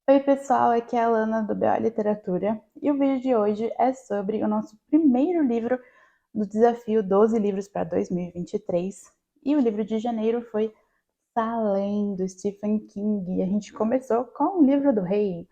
Oi pessoal, aqui é a Lana do BO Literatura e o vídeo de hoje é sobre o nosso primeiro livro do desafio 12 livros para 2023 e o livro de janeiro foi Salem, do Stephen King, e a gente começou com o livro do rei.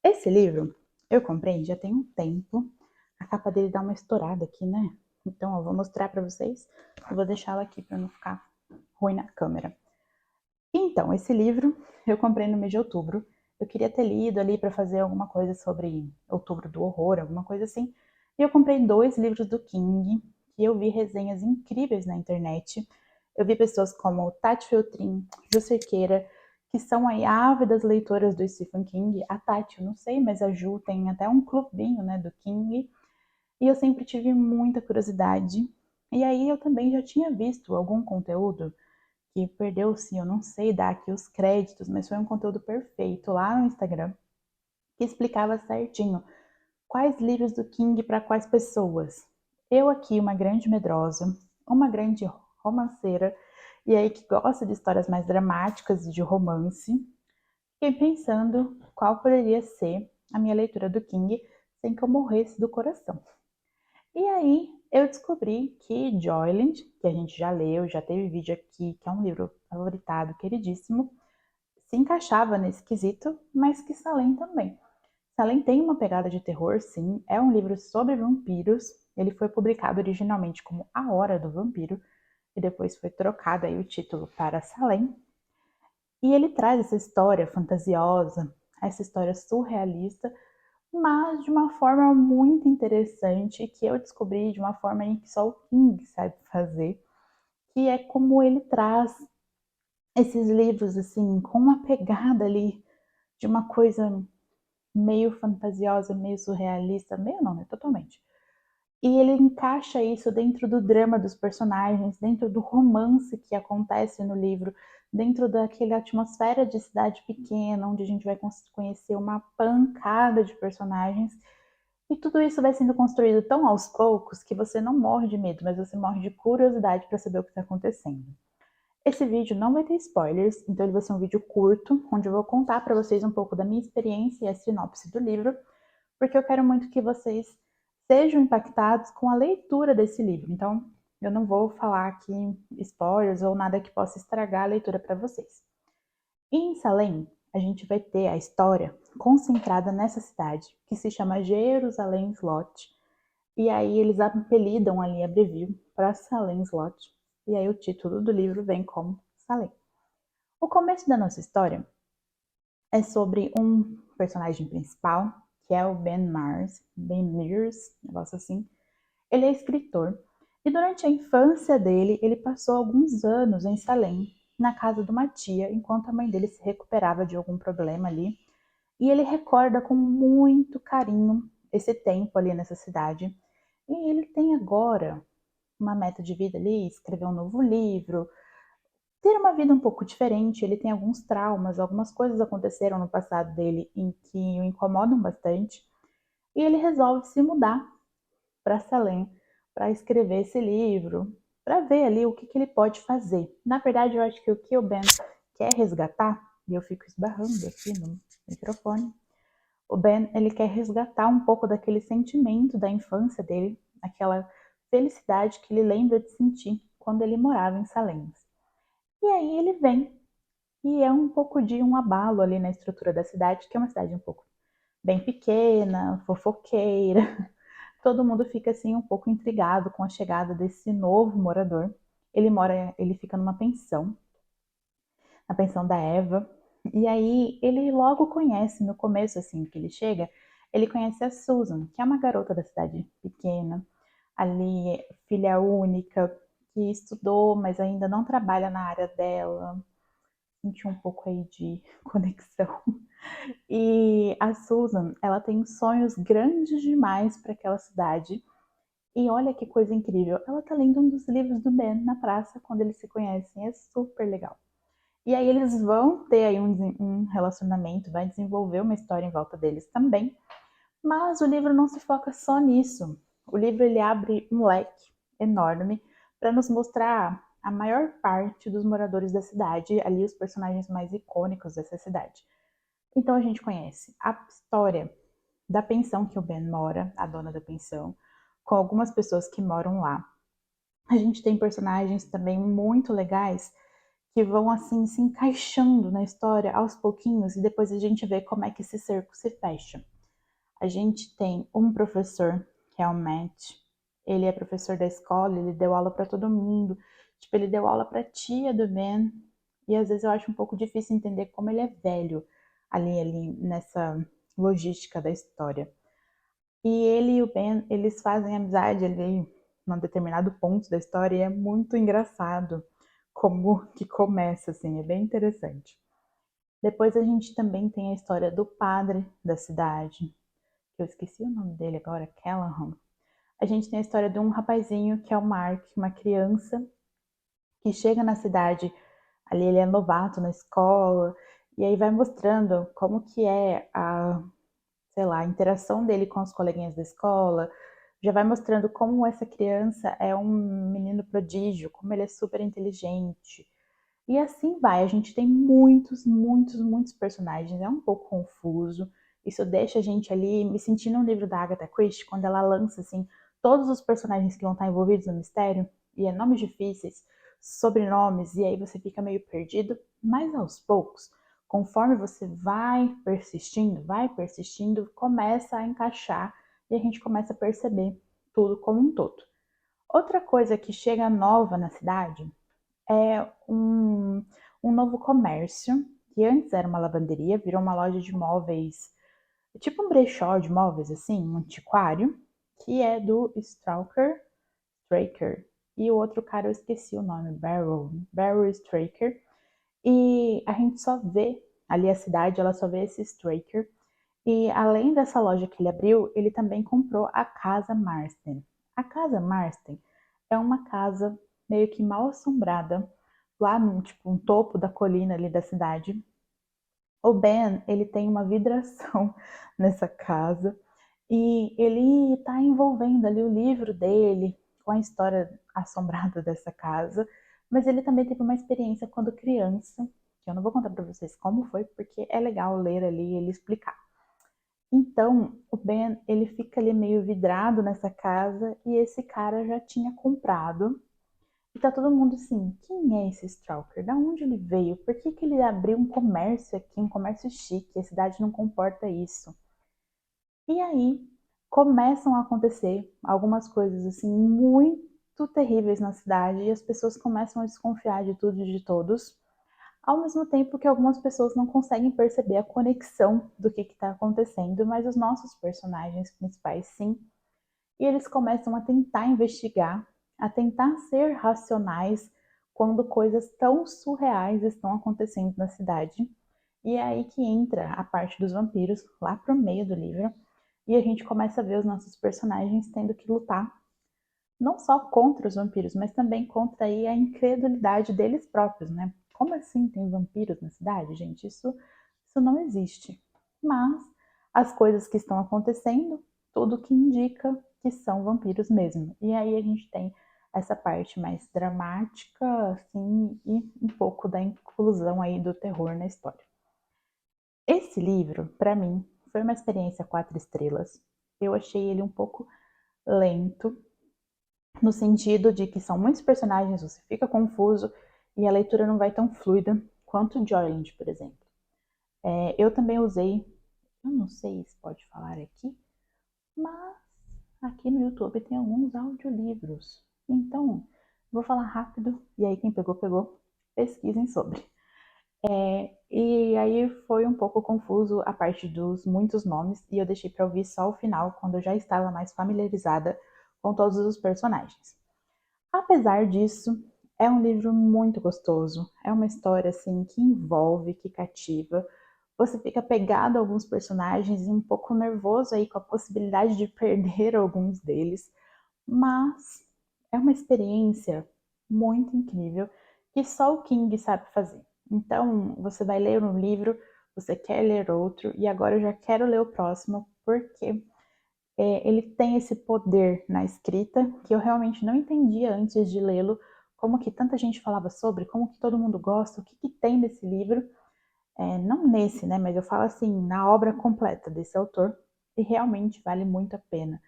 Esse livro eu comprei já tem um tempo, a capa dele dá uma estourada aqui, né? Então eu vou mostrar para vocês, eu vou deixá-la aqui para não ficar ruim na câmera. Então, esse livro eu comprei no mês de outubro. Eu queria ter lido ali para fazer alguma coisa sobre Outubro do Horror, alguma coisa assim. E eu comprei 2 livros do King, que eu vi resenhas incríveis na internet. Eu vi pessoas como Tati Feltrin, Ju Cerqueira, que são aí ávidas leitoras do Stephen King. A Tati, eu não sei, mas a Ju tem até um clubinho, né, do King. E eu sempre tive muita curiosidade. E aí eu também já tinha visto algum conteúdo que perdeu-se, eu não sei dar aqui os créditos, mas foi um conteúdo perfeito lá no Instagram, que explicava certinho quais livros do King para quais pessoas. Eu aqui, uma grande medrosa, uma grande romanceira, e aí que gosta de histórias mais dramáticas e de romance, fiquei pensando qual poderia ser a minha leitura do King sem que eu morresse do coração. E aí eu descobri que Joyland, que a gente já leu, já teve vídeo aqui, que é um livro favoritado, queridíssimo, se encaixava nesse quesito, mas que Salem também. Salem tem uma pegada de terror, sim, é um livro sobre vampiros. Ele foi publicado originalmente como A Hora do Vampiro e depois foi trocado aí o título para Salem. E ele traz essa história fantasiosa, essa história surrealista, mas de uma forma muito interessante que eu descobri de uma forma em que só o King sabe fazer, que é como ele traz esses livros assim com uma pegada ali de uma coisa meio fantasiosa, meio surrealista, meio não, né? Totalmente. E ele encaixa isso dentro do drama dos personagens, dentro do romance que acontece no livro, dentro daquela atmosfera de cidade pequena, onde a gente vai conhecer uma pancada de personagens. E tudo isso vai sendo construído tão aos poucos que você não morre de medo, mas você morre de curiosidade para saber o que está acontecendo. Esse vídeo não vai ter spoilers, então ele vai ser um vídeo curto, onde eu vou contar para vocês um pouco da minha experiência e a sinopse do livro, porque eu quero muito que vocês sejam impactados com a leitura desse livro. Então, eu não vou falar aqui spoilers ou nada que possa estragar a leitura para vocês. E em Salem, a gente vai ter a história concentrada nessa cidade, que se chama Jerusalém Slot. E aí eles apelidam ali, abreviam para Salem Slot. E aí o título do livro vem como Salem. O começo da nossa história é sobre um personagem principal, que é o Ben Mears, um negócio assim. Ele é escritor e durante a infância dele, ele passou alguns anos em Salem, na casa de uma tia, enquanto a mãe dele se recuperava de algum problema ali. E ele recorda com muito carinho esse tempo ali nessa cidade. E ele tem agora uma meta de vida ali, escrever um novo livro, ter uma vida um pouco diferente. Ele tem alguns traumas, algumas coisas aconteceram no passado dele em que o incomodam bastante. E ele resolve se mudar para Salem para escrever esse livro, para ver ali o que ele pode fazer. Na verdade, eu acho que o que o Ben quer resgatar, e eu fico esbarrando aqui no microfone, o Ben ele quer resgatar um pouco daquele sentimento da infância dele, aquela felicidade que ele lembra de sentir quando ele morava em Salem. E aí ele vem e é um pouco de um abalo ali na estrutura da cidade, que é uma cidade um pouco bem pequena, fofoqueira. Todo mundo fica assim um pouco intrigado com a chegada desse novo morador. Ele fica numa pensão, a pensão da Eva. E aí ele logo conhece, no começo assim que ele chega, ele conhece a Susan, que é uma garota da cidade pequena, ali filha única, que estudou, mas ainda não trabalha na área dela. Senti um pouco aí de conexão. E a Susan, ela tem sonhos grandes demais para aquela cidade. E olha que coisa incrível, ela tá lendo um dos livros do Ben na praça quando eles se conhecem, é super legal. E aí eles vão ter aí um relacionamento, vai desenvolver uma história em volta deles também, mas o livro não se foca só nisso. O livro ele abre um leque enorme para nos mostrar a maior parte dos moradores da cidade, ali os personagens mais icônicos dessa cidade. Então a gente conhece a história da pensão que o Ben mora, a dona da pensão, com algumas pessoas que moram lá. A gente tem personagens também muito legais que vão assim se encaixando na história aos pouquinhos e depois a gente vê como é que esse cerco se fecha. A gente tem um professor, que é o Matt. Ele é professor da escola, ele deu aula para todo mundo. Tipo, ele deu aula para tia do Ben. E às vezes eu acho um pouco difícil entender como ele é velho ali nessa logística da história. E ele e o Ben, eles fazem amizade ali num determinado ponto da história e é muito engraçado como que começa, assim, é bem interessante. Depois a gente também tem a história do padre da cidade, que eu esqueci o nome dele agora, Callahan. A gente tem a história de um rapazinho que é o Mark, uma criança que chega na cidade, ali ele é novato na escola, e aí vai mostrando como que é a, sei lá, a interação dele com os coleguinhas da escola, já vai mostrando como essa criança é um menino prodígio, como ele é super inteligente. E assim vai, a gente tem muitos personagens, é um pouco confuso. Isso deixa a gente ali me sentindo um livro da Agatha Christie, quando ela lança assim todos os personagens que vão estar envolvidos no mistério, e é nomes difíceis, sobrenomes, e aí você fica meio perdido, mas aos poucos, conforme você vai persistindo, começa a encaixar e a gente começa a perceber tudo como um todo. Outra coisa que chega nova na cidade é um novo comércio, que antes era uma lavanderia, virou uma loja de móveis, tipo um brechó de móveis, assim, um antiquário, que é do Straker. E o outro cara, eu esqueci o nome, Barrow Straker. E a gente só vê, ali a cidade, ela só vê esse Straker. E além dessa loja que ele abriu, ele também comprou a Casa Marsden. A Casa Marsden é uma casa meio que mal assombrada, lá no tipo, um topo da colina ali da cidade. O Ben, ele tem uma vidração nessa casa e ele está envolvendo ali o livro dele com a história assombrada dessa casa, mas ele também teve uma experiência quando criança, que eu não vou contar para vocês como foi, porque é legal ler ali e ele explicar. Então, o Ben, ele fica ali meio vidrado nessa casa e esse cara já tinha comprado. E tá todo mundo assim, quem é esse Stalker? Da onde ele veio? Por que que ele abriu um comércio aqui, um comércio chique? A cidade não comporta isso. E aí começam a acontecer algumas coisas assim muito terríveis na cidade e as pessoas começam a desconfiar de tudo e de todos, ao mesmo tempo que algumas pessoas não conseguem perceber a conexão do que está acontecendo, mas os nossos personagens principais sim. E eles começam a tentar investigar, a tentar ser racionais quando coisas tão surreais estão acontecendo na cidade. E é aí que entra a parte dos vampiros, lá pro meio do livro, e a gente começa a ver os nossos personagens tendo que lutar não só contra os vampiros, mas também contra aí a incredulidade deles próprios, né? Como assim tem vampiros na cidade, gente? Isso não existe. Mas as coisas que estão acontecendo, tudo que indica que são vampiros mesmo. E aí a gente tem essa parte mais dramática, assim, e um pouco da inclusão aí do terror na história. Esse livro, para mim, foi uma experiência 4 estrelas. Eu achei ele um pouco lento, no sentido de que são muitos personagens, você fica confuso e a leitura não vai tão fluida quanto Joyland, por exemplo. Eu também usei, eu não sei se pode falar aqui, mas aqui no YouTube tem alguns audiolivros. Então, vou falar rápido e aí quem pegou, pegou. Pesquisem sobre. E aí foi um pouco confuso a parte dos muitos nomes e eu deixei para ouvir só o final, quando eu já estava mais familiarizada com todos os personagens. Apesar disso, é um livro muito gostoso. É uma história assim que envolve, que cativa. Você fica pegado a alguns personagens e um pouco nervoso aí com a possibilidade de perder alguns deles, mas é uma experiência muito incrível que só o King sabe fazer. Então, você vai ler um livro, você quer ler outro, e agora eu já quero ler o próximo, porque ele tem esse poder na escrita que eu realmente não entendia antes de lê-lo, como que tanta gente falava sobre, como que todo mundo gosta, o que, que tem nesse livro. não nesse, né, mas eu falo assim, na obra completa desse autor, e realmente vale muito a pena.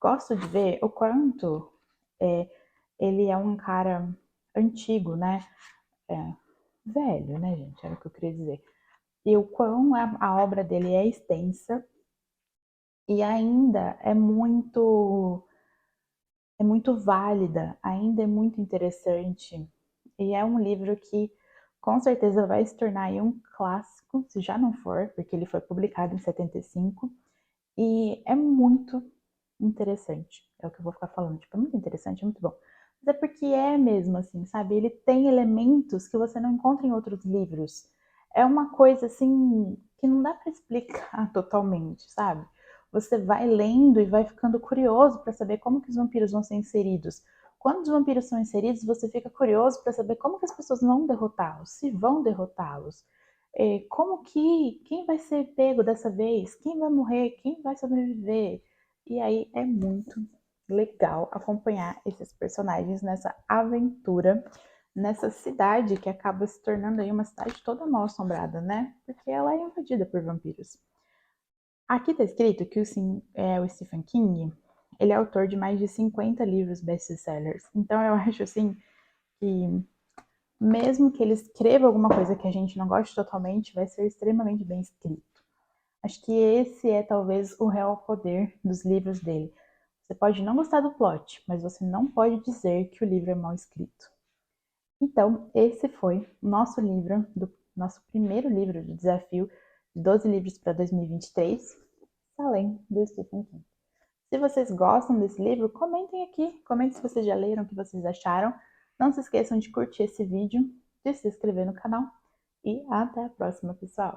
Gosto de ver o quanto é, ele é um cara antigo, né, é, velho, né, gente, era o que eu queria dizer. E o quão a obra dele é extensa e ainda é muito válida, ainda é muito interessante. E é um livro que com certeza vai se tornar aí um clássico, se já não for, porque ele foi publicado em 75, e é muito interessante. É o que eu vou ficar falando, tipo, é muito interessante, é muito bom. Mas é porque é mesmo assim, sabe? Ele tem elementos que você não encontra em outros livros. É uma coisa assim que não dá para explicar totalmente, sabe? Você vai lendo e vai ficando curioso para saber como que os vampiros vão ser inseridos. Quando os vampiros são inseridos, você fica curioso para saber como que as pessoas vão derrotá-los, se vão derrotá-los. Como que, quem vai ser pego dessa vez? Quem vai morrer? Quem vai sobreviver? E aí é muito legal acompanhar esses personagens nessa aventura, nessa cidade que acaba se tornando aí uma cidade toda mal assombrada, né? Porque ela é invadida por vampiros. Aqui está escrito que o Stephen King, ele é autor de mais de 50 livros best-sellers. Então eu acho assim que mesmo que ele escreva alguma coisa que a gente não goste totalmente, vai ser extremamente bem escrito. Acho que esse é talvez o real poder dos livros dele. Você pode não gostar do plot, mas você não pode dizer que o livro é mal escrito. Então, esse foi o nosso livro, nosso primeiro livro do desafio de 12 livros para 2023, além do Stephen King. Se vocês gostam desse livro, comentem aqui. Comentem se vocês já leram, o que vocês acharam. Não se esqueçam de curtir esse vídeo, de se inscrever no canal. E até a próxima, pessoal!